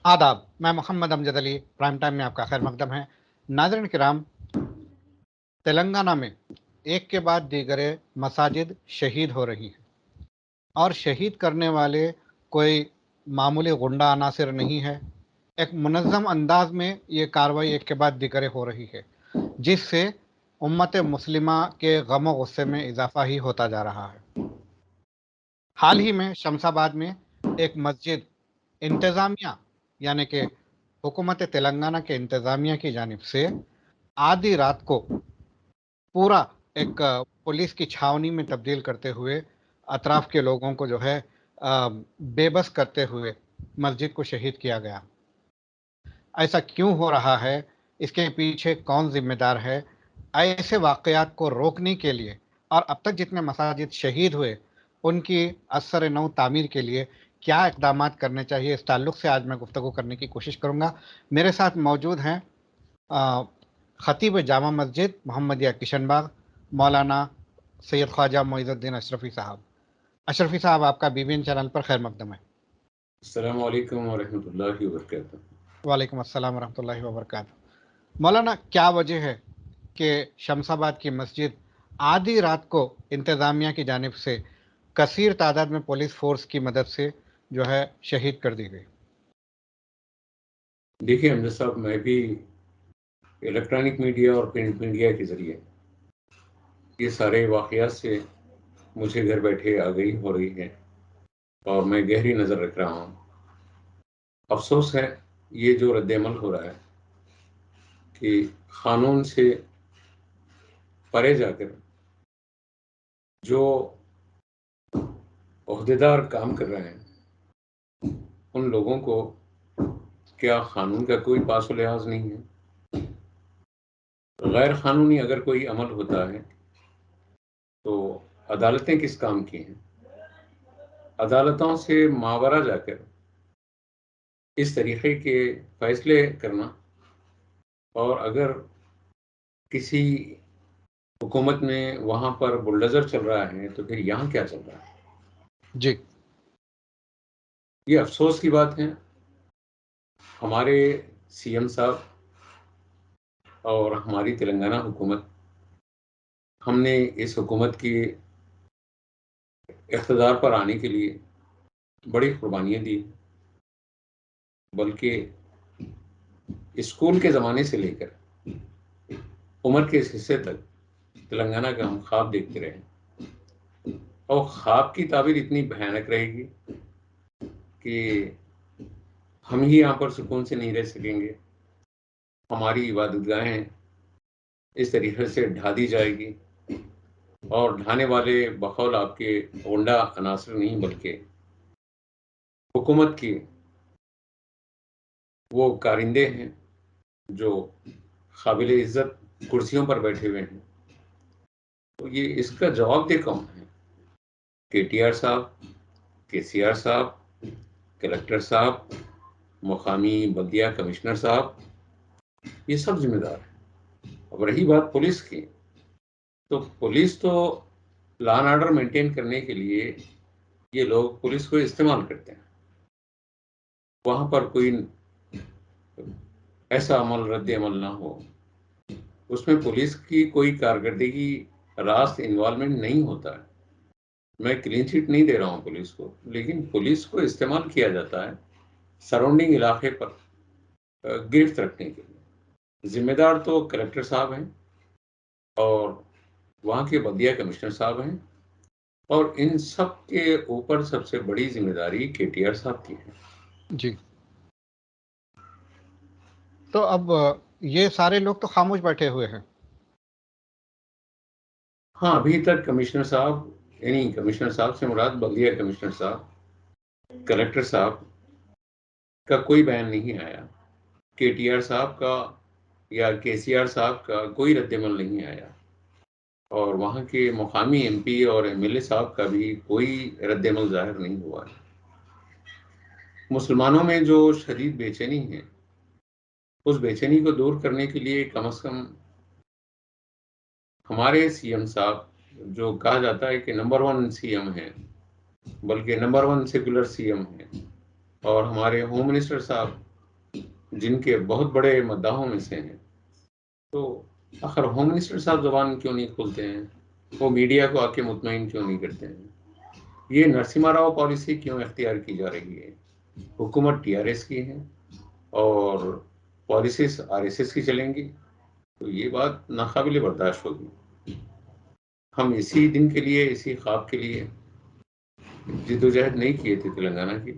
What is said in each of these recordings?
آداب، میں محمد امجد علی prime time میں آپ کا خیر مقدم ہے۔ ناظرین کرام، تلنگانہ میں ایک کے بعد دیگر مساجد شہید ہو رہی ہیں، اور شہید کرنے والے کوئی معمولی غنڈہ عناصر نہیں ہے۔ ایک منظم انداز میں یہ کارروائی ایک کے بعد دیگر ہو رہی ہے، جس سے امت مسلمہ کے غم و غصے میں اضافہ ہی ہوتا جا رہا ہے۔ حال ہی میں شمس آباد میں ایک مسجد انتظامیہ یعنی کہ حکومت تلنگانہ کے انتظامیہ کی جانب سے آدھی رات کو پورا ایک پولیس کی چھاونی میں تبدیل کرتے ہوئے اطراف کے لوگوں کو جو ہے بے بس کرتے ہوئے مسجد کو شہید کیا گیا۔ ایسا کیوں ہو رہا ہے، اس کے پیچھے کون ذمہ دار ہے؟ ایسے واقعات کو روکنے کے لیے اور اب تک جتنے مساجد شہید ہوئے ان کی اثر نو تعمیر کے لیے کیا اقدامات کرنے چاہیے، اس تعلق سے آج میں گفتگو کرنے کی کوشش کروں گا۔ میرے ساتھ موجود ہیں خطیب جامع مسجد محمدیہ کشن باغ مولانا سید خواجہ معیز الدین اشرفی صاحب۔ اشرفی صاحب، آپ کا BBN چینل پر خیر مقدم ہے۔ السلام علیکم ورحمۃ اللہ وبرکاتہ۔ وعلیکم السلام ورحمۃ اللہ وبرکاتہ۔ مولانا، کیا وجہ ہے کہ شمس آباد کی مسجد آدھی رات کو انتظامیہ کی جانب سے کثیر تعداد میں پولیس فورس کی مدد سے جو ہے شہید کر دی گئی؟ دیکھیے امجد صاحب، میں بھی الیکٹرانک میڈیا اور پرنٹ میڈیا کے ذریعے یہ سارے واقعات سے مجھے گھر بیٹھے آگاہی ہو رہی ہے اور میں گہری نظر رکھ رہا ہوں۔ افسوس ہے یہ جو رد عمل ہو رہا ہے کہ قانون سے پرے جا کر جو عہدیدار کام کر رہے ہیں ان لوگوں کو کیا قانون کا کوئی پاس و لحاظ نہیں ہے؟ غیر قانونی اگر کوئی عمل ہوتا ہے تو عدالتیں کس کام کی ہیں؟ عدالتوں سے ماورا جا کر اس طریقے کے فیصلے کرنا، اور اگر کسی حکومت میں وہاں پر بلڈوزر چل رہا ہے تو پھر یہاں کیا چل رہا ہے؟ جی، یہ افسوس کی بات ہے۔ ہمارے CM صاحب اور ہماری تلنگانہ حکومت، ہم نے اس حکومت کی اقتدار پر آنے کے لیے بڑی قربانیاں دی، بلکہ اسکول کے زمانے سے لے کر عمر کے اس حصے تک تلنگانہ کا ہم خواب دیکھتے رہے، اور خواب کی تعبیر اتنی بھیانک رہے گی کہ ہم ہی یہاں پر سکون سے نہیں رہ سکیں گے۔ ہماری عبادت گاہیں اس طریقے سے ڈھا دی جائے گی، اور ڈھانے والے بقول آپ کے غنڈہ عناصر نہیں بلکہ حکومت کی وہ کارندے ہیں جو قابل عزت کرسیوں پر بیٹھے ہوئے ہیں۔ تو یہ اس کا جواب دہ کون ہے؟ KTR صاحب، KCR صاحب، کلکٹر صاحب، مقامی بلدیہ کمشنر صاحب، یہ سب ذمہ دار ہیں۔ اب رہی بات پولیس کی، تو پولیس تو لا اینڈ آرڈر مینٹین کرنے کے لیے یہ لوگ پولیس کو استعمال کرتے ہیں۔ وہاں پر کوئی ایسا عمل، رد عمل نہ ہو، اس میں پولیس کی کوئی کارکردگی، راست انوالومنٹ نہیں ہوتا ہے۔ میں کلین چٹ نہیں دے رہا ہوں پولیس کو، لیکن پولیس کو استعمال کیا جاتا ہے سراؤنڈنگ علاقے پر گرفت رکھنے کے لیے۔ ذمہ دار تو کلکٹر صاحب ہیں اور وہاں کے بلدیہ کمشنر صاحب ہیں، اور ان سب کے اوپر سب سے بڑی ذمہ داری KTR صاحب کی ہے۔ جی، تو اب یہ سارے لوگ تو خاموش بیٹھے ہوئے ہیں۔ ہاں، ابھی تک کمشنر صاحب، یعنی کمشنر صاحب سے مراد بلدیہ کمشنر صاحب، کلکٹر صاحب کا کوئی بیان نہیں آیا، KTR صاحب کا یا KCR صاحب کا کوئی رد عمل نہیں آیا، اور وہاں کے مقامی MP اور MLA صاحب کا بھی کوئی رد عمل ظاہر نہیں ہوا ہے۔ مسلمانوں میں جو شدید بے چینی ہے، اس بے چینی کو دور کرنے کے لیے کم از کم ہمارے CM صاحب، جو کہا جاتا ہے کہ نمبر 1 CM ہیں، بلکہ نمبر 1 سیکولر CM ہیں، اور ہمارے ہوم منسٹر صاحب جن کے بہت بڑے مداحوں میں سے ہیں، تو آخر ہوم منسٹر صاحب زبان کیوں نہیں کھولتے ہیں؟ وہ میڈیا کو آ کے مطمئن کیوں نہیں کرتے ہیں؟ یہ نرسمہا راؤ پالیسی کیوں اختیار کی جا رہی ہے؟ حکومت ٹی آر ایس کی ہے اور پالیسیز آر ایس ایس کی چلیں گی، تو یہ بات ناقابل برداشت ہوگی۔ ہم اسی دن کے لیے، اسی خواب کے لیے جدوجہد نہیں کیے تھے تلنگانہ کی۔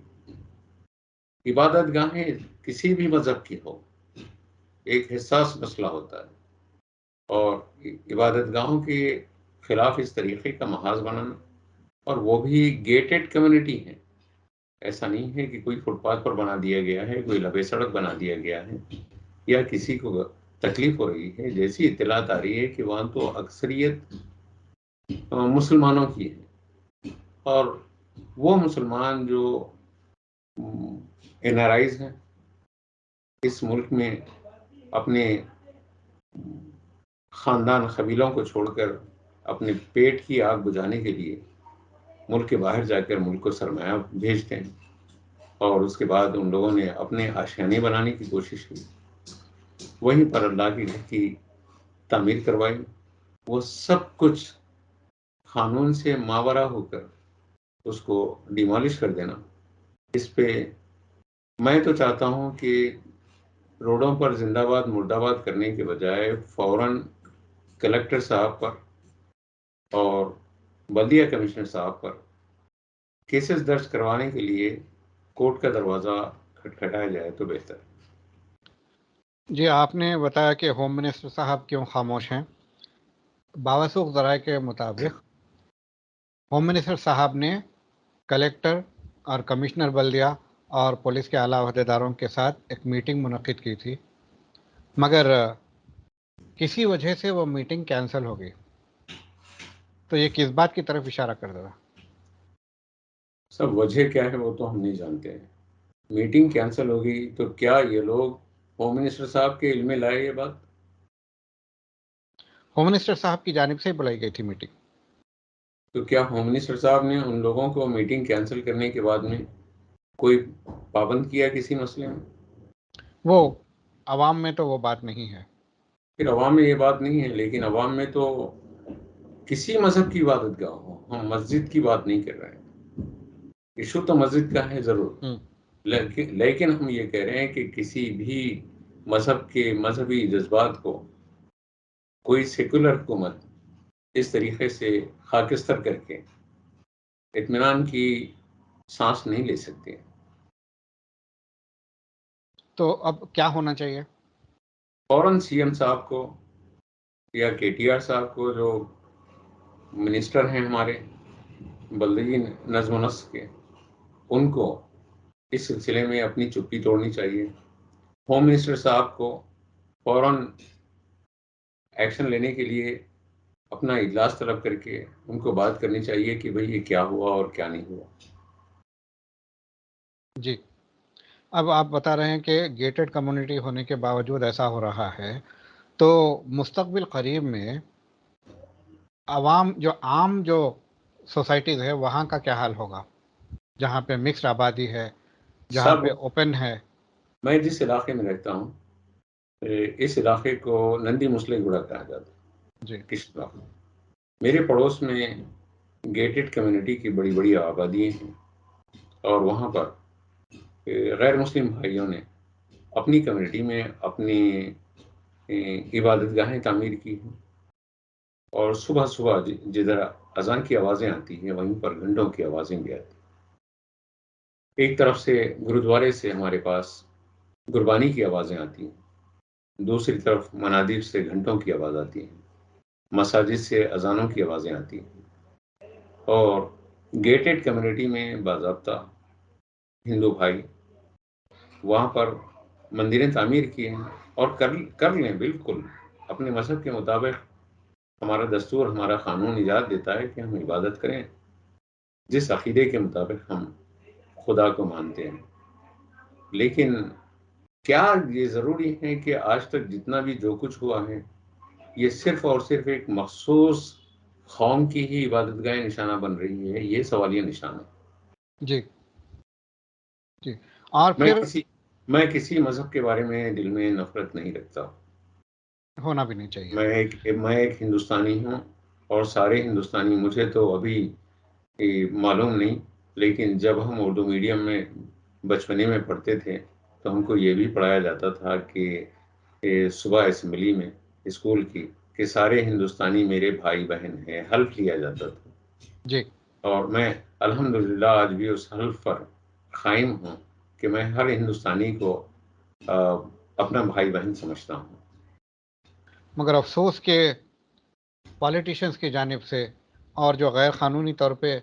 عبادت گاہیں کسی بھی مذہب کی ہو، ایک حساس مسئلہ ہوتا ہے، اور عبادت گاہوں کے خلاف اس طریقے کا محاذ بنانا، اور وہ بھی گیٹڈ کمیونٹی ہے، ایسا نہیں ہے کہ کوئی فٹ پاتھ پر بنا دیا گیا ہے، کوئی لبے سڑک بنا دیا گیا ہے یا کسی کو تکلیف ہو رہی ہے۔ جیسی اطلاعات آ رہی ہے کہ وہاں تو اکثریت مسلمانوں کی ہے، اور وہ مسلمان جو این آر آئیز ہیں اس ملک میں، اپنے خاندان قبیلوں کو چھوڑ کر اپنے پیٹ کی آگ بجھانے کے لیے ملک کے باہر جا کر ملک کو سرمایہ بھیجتے ہیں، اور اس کے بعد ان لوگوں نے اپنے آشیانے بنانے کی کوشش کی، وہیں پر اللہ کی گھر کی تعمیر کروائی۔ وہ سب کچھ قانون سے ماورا ہو کر اس کو ڈیمالش کر دینا، اس پہ میں تو چاہتا ہوں کہ روڈوں پر زندہ باد مردہ باد کرنے کے بجائے فوراً کلکٹر صاحب پر اور بلدیہ کمشنر صاحب پر کیسز درج کروانے کے لیے کورٹ کا دروازہ کھٹکھٹایا جائے تو بہتر۔ جی، آپ نے بتایا کہ ہوم منسٹر صاحب کیوں خاموش ہیں۔ باوثوق ذرائع کے مطابق ہوم منسٹر صاحب نے کلیکٹر اور کمشنر بلدیہ اور پولیس کے اعلیٰ عہدیداروں کے ساتھ ایک میٹنگ منعقد کی تھی، مگر کسی وجہ سے وہ میٹنگ کینسل ہو گئی۔ تو یہ کس بات کی طرف اشارہ کر رہا؟ سب وجہ کیا ہے وہ تو ہم نہیں جانتے ہیں۔ میٹنگ کینسل ہو گئی تو کیا یہ لوگ ہوم منسٹر صاحب کے علم میں لائے یہ بات؟ ہوم منسٹر صاحب کی جانب سے بلائی گئی تھی میٹنگ، تو کیا ہوم منسٹر صاحب نے ان لوگوں کو میٹنگ کینسل کرنے کے بعد میں کوئی پابند کیا کسی مسئلے میں؟ وہ عوام میں تو وہ بات نہیں ہے۔ پھر عوام میں یہ بات نہیں ہے، لیکن عوام میں تو کسی مذہب کی عبادت گاہ ہو، ہم مسجد کی بات نہیں کر رہے ہیں، ایشو تو مسجد کا ہے ضرور، لیکن ہم یہ کہہ رہے ہیں کہ کسی بھی مذہب کے مذہبی جذبات کو کوئی سیکولر حکومت اس طریقے سے خاکستر کر کے اطمینان کی سانس نہیں لے سکتے۔ تو اب کیا ہونا چاہیے؟ فوراً سی ایم صاحب کو یا کے ٹی آر صاحب کو، جو منسٹر ہیں ہمارے بلدی نظم و نسق کے، ان کو اس سلسلے میں اپنی چپی توڑنی چاہیے۔ ہوم منسٹر صاحب کو فوراً ایکشن لینے کے لیے اپنا اجلاس طلب کر کے ان کو بات کرنی چاہیے کہ بھئی یہ کیا ہوا اور کیا نہیں ہوا۔ جی، اب آپ بتا رہے ہیں کہ گیٹڈ کمیونٹی ہونے کے باوجود ایسا ہو رہا ہے، تو مستقبل قریب میں عوام جو سوسائٹیز ہے وہاں کا کیا حال ہوگا، جہاں پہ مکسڈ آبادی ہے، جہاں سب پہ اوپن ہے؟ میں جس علاقے میں رہتا ہوں اس علاقے کو نندی مسلح گڑا کہا جاتا ہے، جی، کس علاقے میرے پڑوس میں گیٹڈ کمیونٹی کی بڑی بڑی آبادیاں ہیں، اور وہاں پر غیر مسلم بھائیوں نے اپنی کمیونٹی میں اپنی عبادت گاہیں تعمیر کی ہیں، اور صبح صبح جدھر اذان کی آوازیں آتی ہیں وہیں پر گھنٹوں کی آوازیں بھی آتی ہیں۔ ایک طرف سے گرودوارے سے ہمارے پاس قربانی کی آوازیں آتی ہیں، دوسری طرف منادر سے گھنٹوں کی آواز آتی ہے، مساجد سے اذانوں کی آوازیں آتی ہیں، اور گیٹڈ کمیونٹی میں باضابطہ ہندو بھائی وہاں پر مندریں تعمیر کی ہیں، اور کر لیں بالکل اپنے مذہب کے مطابق۔ ہمارا دستور، ہمارا قانون اجازت دیتا ہے کہ ہم عبادت کریں جس عقیدے کے مطابق ہم خدا کو مانتے ہیں، لیکن کیا یہ ضروری ہے کہ آج تک جتنا بھی جو کچھ ہوا ہے یہ صرف اور صرف ایک مخصوص قوم کی ہی عبادت گاہ نشانہ بن رہی ہے؟ یہ سوالیہ نشان ہے۔ جی جی، اور میں پھر کسی میں کسی مذہب کے بارے میں دل میں نفرت نہیں رکھتا، ہونا بھی نہیں چاہیے. میں ایک ہندوستانی ہوں، اور سارے ہندوستانی، مجھے تو ابھی معلوم نہیں، لیکن جب ہم اردو میڈیم میں بچپنے میں پڑھتے تھے تو ہم کو یہ بھی پڑھایا جاتا تھا کہ صبح اسمبلی میں اسکول کی کہ سارے ہندوستانی میرے بھائی بہن ہیں، حلف لیا جاتا تھا. جی. اور میں الحمدللہ آج بھی اس حلف پر قائم ہوں کہ میں ہر ہندوستانی کو اپنا بھائی بہن سمجھتا ہوں. مگر افسوس کہ پالیٹیشنز کی جانب سے اور جو غیر قانونی طور پہ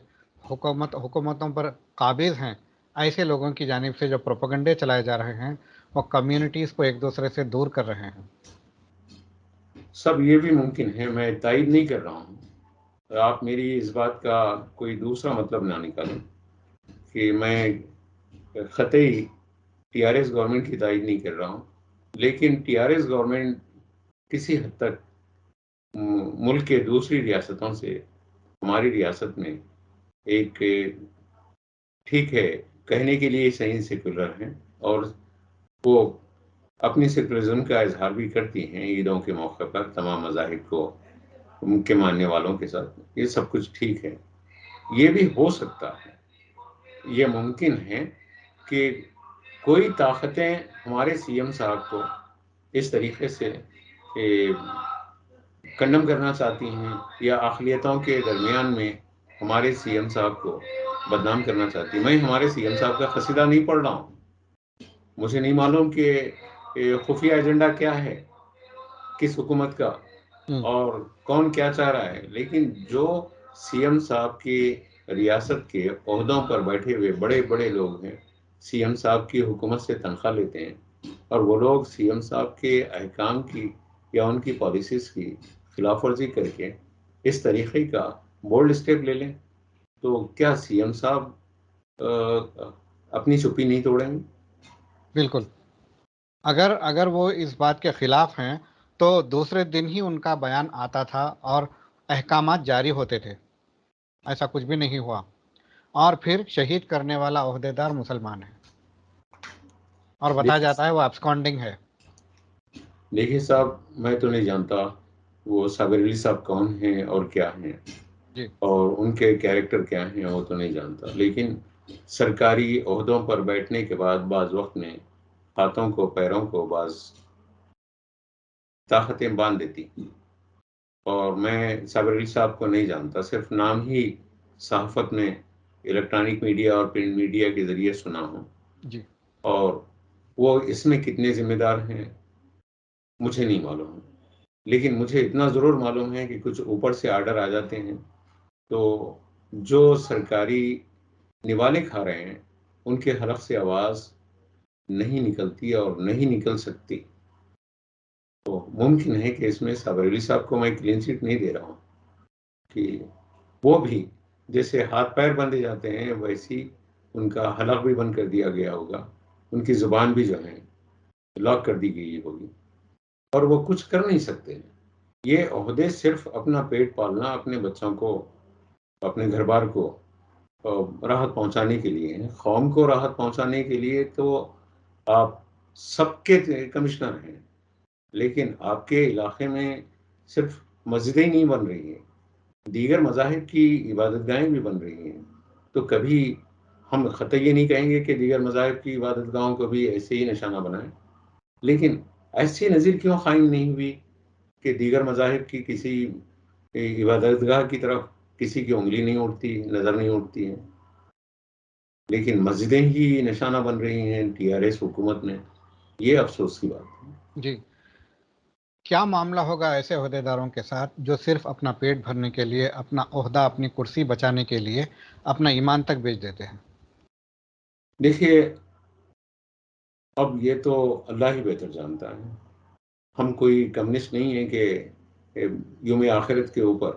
حکومتوں پر قابض ہیں، ایسے لوگوں کی جانب سے جو پروپیگنڈے چلائے جا رہے ہیں وہ کمیونٹیز کو ایک دوسرے سے دور کر رہے ہیں. سب یہ بھی ممکن ہے، میں تائید نہیں کر رہا ہوں. آپ میری اس بات کا کوئی دوسرا مطلب نہ نکالیں کہ میں قطعی ٹی آر ایس گورنمنٹ کی تائید نہیں کر رہا ہوں، لیکن ٹی آر ایس گورنمنٹ کسی حد تک ملک کے دوسری ریاستوں سے ہماری ریاست میں ایک ٹھیک ہے کہنے کے لیے صحیح سیکولر ہیں، اور وہ اپنی سیکولرزم کا اظہار بھی کرتی ہیں عیدوں کے موقع پر تمام مذاہب کو ان کے ماننے والوں کے ساتھ. یہ سب کچھ ٹھیک ہے، یہ بھی ہو سکتا ہے، یہ ممکن ہے کہ کوئی طاقتیں ہمارے سی ایم صاحب کو اس طریقے سے کنڈم کرنا چاہتی ہیں یا اقلیتوں کے درمیان میں ہمارے سی ایم صاحب کو بدنام کرنا چاہتی ہیں. میں ہمارے سی ایم صاحب کا قصیدہ نہیں پڑھ رہا ہوں، مجھے نہیں معلوم کہ خفیہ ایجنڈا کیا ہے کس حکومت کا اور کون کیا چاہ رہا ہے، لیکن جو سی ایم صاحب کی ریاست کے عہدوں پر بیٹھے ہوئے بڑے بڑے لوگ ہیں، سی ایم صاحب کی حکومت سے تنخواہ لیتے ہیں، اور وہ لوگ سی ایم صاحب کے احکام کی یا ان کی پالیسیز کی خلاف ورزی کر کے اس طریقے کا بولڈ اسٹیپ لے لیں، تو کیا سی ایم صاحب اپنی چپی نہیں توڑیں گے؟ بالکل. اگر وہ اس بات کے خلاف ہیں تو دوسرے دن ہی ان کا بیان آتا تھا اور احکامات جاری ہوتے تھے. ایسا کچھ بھی نہیں ہوا، اور پھر شہید کرنے والا عہدیدار مسلمان ہے اور بتایا جاتا ہے وہ ابسکانڈنگ ہے. دیکھیے صاحب، میں تو نہیں جانتا وہ صابر علی صاحب کون ہیں اور کیا ہیں، جی. اور ان کے کیریکٹر کیا ہیں وہ تو نہیں جانتا، لیکن سرکاری عہدوں پر بیٹھنے کے بعد بعض وقت میں ہاتھوں کو پیروں کو بعض طاقتیں باندھ دیتی. اور میں صابر علی صاحب کو نہیں جانتا، صرف نام ہی صحافت میں الیکٹرانک میڈیا اور پرنٹ میڈیا کے ذریعے سنا ہوں، جی. اور وہ اس میں کتنے ذمہ دار ہیں مجھے نہیں معلوم، لیکن مجھے اتنا ضرور معلوم ہے کہ کچھ اوپر سے آرڈر آ جاتے ہیں تو جو سرکاری نوالے کھا رہے ہیں ان کے حلق سے آواز نہیں نکلتی اور نہیں نکل سکتی. تو ممکن ہے کہ اس میں صابر علی صاحب کو میں کلین چٹ نہیں دے رہا ہوں کہ وہ بھی جیسے ہاتھ پیر بندھے جاتے ہیں ویسی ان کا حلق بھی بند کر دیا گیا ہوگا، ان کی زبان بھی جو ہے لاک کر دی گئی ہوگی، اور وہ کچھ کر نہیں سکتے. یہ عہدے صرف اپنا پیٹ پالنا، اپنے بچوں کو، اپنے گھر بار کو راحت پہنچانے کے لیے ہیں، قوم کو راحت پہنچانے کے لیے. تو آپ سب کے کمشنر ہیں، لیکن آپ کے علاقے میں صرف مسجدیں نہیں بن رہی ہیں، دیگر مذاہب کی عبادت گاہیں بھی بن رہی ہیں. تو کبھی ہم قطعی یہ نہیں کہیں گے کہ دیگر مذاہب کی عبادت گاہوں کو بھی ایسے ہی نشانہ بنائیں، لیکن ایسی نظیر کیوں قائم نہیں ہوئی کہ دیگر مذاہب کی کسی عبادت گاہ کی طرف کسی کی انگلی نہیں اٹھتی، نظر نہیں اٹھتی ہے، لیکن مسجدیں ہی نشانہ بن رہی ہیں ٹی آر ایس حکومت میں. یہ افسوس کی بات ہے. جی. کیا معاملہ ہوگا ایسے عہدیداروں کے ساتھ جو صرف اپنا پیٹ بھرنے کے لیے، اپنا عہدہ، اپنی کرسی بچانے کے لیے اپنا ایمان تک بیچ دیتے ہیں؟ دیکھیے اب یہ تو اللہ ہی بہتر جانتا ہے، ہم کوئی کمیونسٹ نہیں ہے کہ یوم آخرت کے اوپر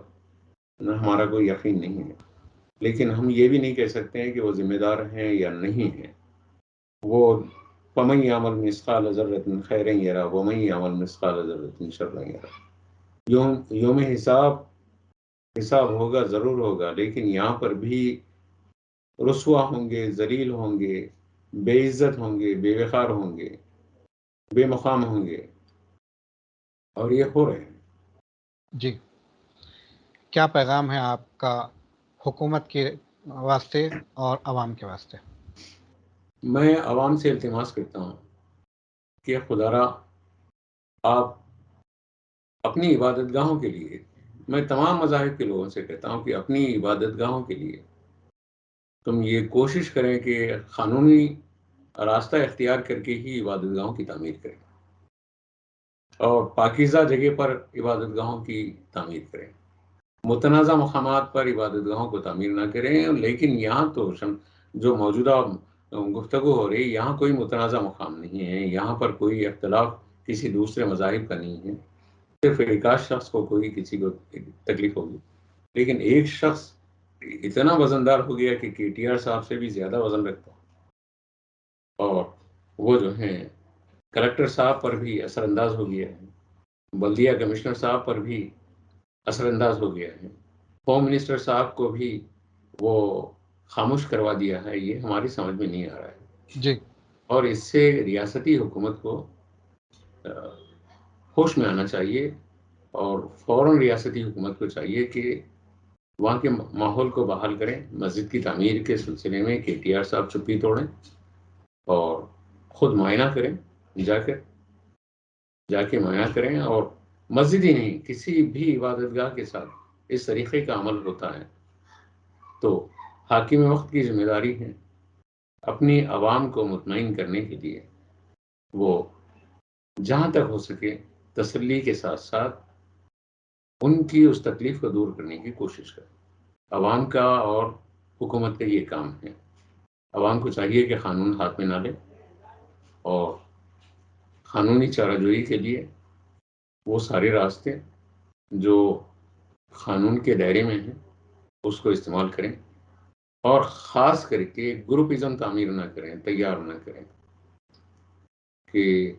ہمارا کوئی یقین نہیں ہے، لیکن ہم یہ بھی نہیں کہہ سکتے ہیں کہ وہ ذمہ دار ہیں یا نہیں ہیں. وہ فَمَن يَعْمَلْ مِثْقَالَ ذَرَّةٍ خَيْرًا يَرَهُ وَمَن يَعْمَلْ مِثْقَالَ ذَرَّةٍ شَرًّا يَرَهُ. یوم حساب ہوگا، ضرور ہوگا، لیکن یہاں پر بھی رسوا ہوں گے، ذلیل ہوں گے، بے عزت ہوں گے، بے وقار ہوں گے، بے مقام ہوں گے، اور یہ ہو رہے ہیں۔ جی، کیا پیغام ہے آپ کا حکومت کے واسطے اور عوام کے واسطے؟ میں عوام سے التماس کرتا ہوں کہ خدا را آپ اپنی عبادت گاہوں کے لیے، میں تمام مذاہب کے لوگوں سے کہتا ہوں کہ اپنی عبادت گاہوں کے لیے تم یہ کوشش کریں کہ قانونی راستہ اختیار کر کے ہی عبادت گاہوں کی تعمیر کریں، اور پاکیزہ جگہ پر عبادت گاہوں کی تعمیر کریں، متنازع مقامات پر عبادت گاہوں کو تعمیر نہ کریں۔ لیکن یہاں تو جو موجودہ گفتگو ہو رہی، یہاں کوئی متنازع مقام نہیں ہے، یہاں پر کوئی اختلاف کسی دوسرے مذاہب کا نہیں ہے، صرف ایک آدھ شخص کو کوئی کسی کو تکلیف ہوگی، لیکن ایک شخص اتنا وزندار ہو گیا کہ کے ٹی آر صاحب سے بھی زیادہ وزن رکھتا، اور وہ جو ہیں کلکٹر صاحب پر بھی اثر انداز ہو گیا ہے، بلدیہ کمشنر صاحب پر بھی اثر انداز ہو گیا ہے، ہوم منسٹر صاحب کو بھی وہ خاموش کروا دیا ہے۔ یہ ہماری سمجھ میں نہیں آ رہا ہے، جی، اور اس سے ریاستی حکومت کو ہوش میں آنا چاہیے، اور فوراً ریاستی حکومت کو چاہیے کہ وہاں کے ماحول کو بحال کریں۔ مسجد کی تعمیر کے سلسلے میں کے ٹی آر صاحب چپی توڑیں اور خود معائنہ کریں، جا کے معائنہ کریں، اور مسجد ہی نہیں، کسی بھی عبادت گاہ کے ساتھ اس طریقے کا عمل ہوتا ہے تو حاکم وقت کی ذمہ داری ہے اپنی عوام کو مطمئن کرنے کے لیے وہ جہاں تک ہو سکے تسلی کے ساتھ ساتھ ان کی اس تکلیف کو دور کرنے کی کوشش کریں۔ عوام کا اور حکومت کا یہ کام ہے۔ عوام کو چاہیے کہ قانون ہاتھ میں نہ لے، اور قانونی چارہ جوئی کے لیے وہ سارے راستے جو قانون کے دائرے میں ہیں اس کو استعمال کریں، اور خاص کر کے گروپزم تعمیر نہ کریں، تیار نہ کریں کہ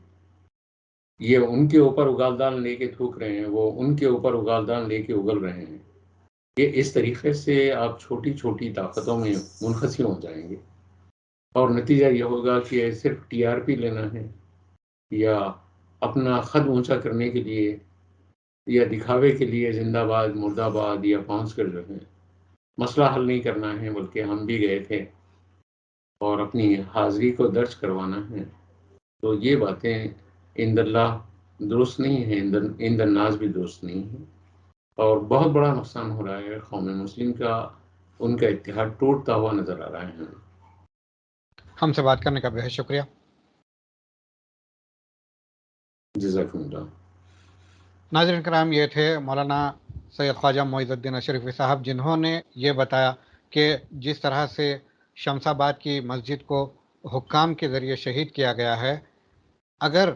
یہ ان کے اوپر اگالدان لے کے تھوک رہے ہیں، وہ ان کے اوپر اگالدان لے کے اگل رہے ہیں۔ یہ اس طریقے سے آپ چھوٹی چھوٹی طاقتوں میں منقسم ہو جائیں گے، اور نتیجہ یہ ہوگا کہ صرف ٹی آر پی لینا ہے، یا اپنا خد اونچا کرنے کے لیے، یا دکھاوے کے لیے زندہ باد مردہ آباد یا پہنچ کر جو ہے مسئلہ حل نہیں کرنا ہے، بلکہ ہم بھی گئے تھے اور اپنی حاضری کو درج کروانا ہے، تو یہ باتیں عند اللہ درست نہیں ہیں، عند الناس بھی درست نہیں ہیں، اور بہت بڑا نقصان ہو رہا ہے قوم مسلم کا، ان کا اتحاد ٹوٹتا ہوا نظر آ رہا ہے ہمیں۔ ہم سے بات کرنے کا بہت شکریہ۔ جزاکم اللہ۔ ناظرین کرام، یہ تھے مولانا سید خواجہ معیز الدین اشرفی صاحب، جنہوں نے یہ بتایا کہ جس طرح سے شمس آباد کی مسجد کو حکام کے ذریعے شہید کیا گیا ہے، اگر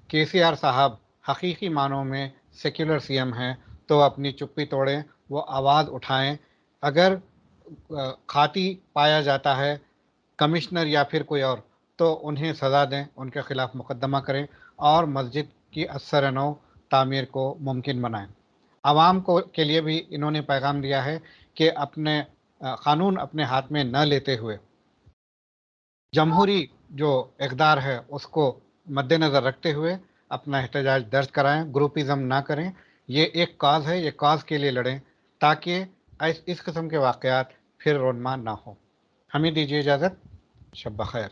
کے سی آر صاحب حقیقی معنوں میں سیکولر سی ایم ہیں تو اپنی چپی توڑیں، وہ آواز اٹھائیں، اگر خاطی پایا جاتا ہے کمشنر یا پھر کوئی اور تو انہیں سزا دیں، ان کے خلاف مقدمہ کریں، اور مسجد کی اثر نو تعمیر کو ممکن بنائیں۔ عوام کو کے لیے بھی انہوں نے پیغام دیا ہے کہ اپنے قانون اپنے ہاتھ میں نہ لیتے ہوئے جمہوری جو اقدار ہے اس کو مد نظر رکھتے ہوئے اپنا احتجاج درج کرائیں، گروپزم نہ کریں، یہ ایک کاز ہے، یہ کاز کے لیے لڑیں تاکہ اس قسم کے واقعات پھر رونما نہ ہوں۔ ہمیں دیجیے اجازت، شب بخیر۔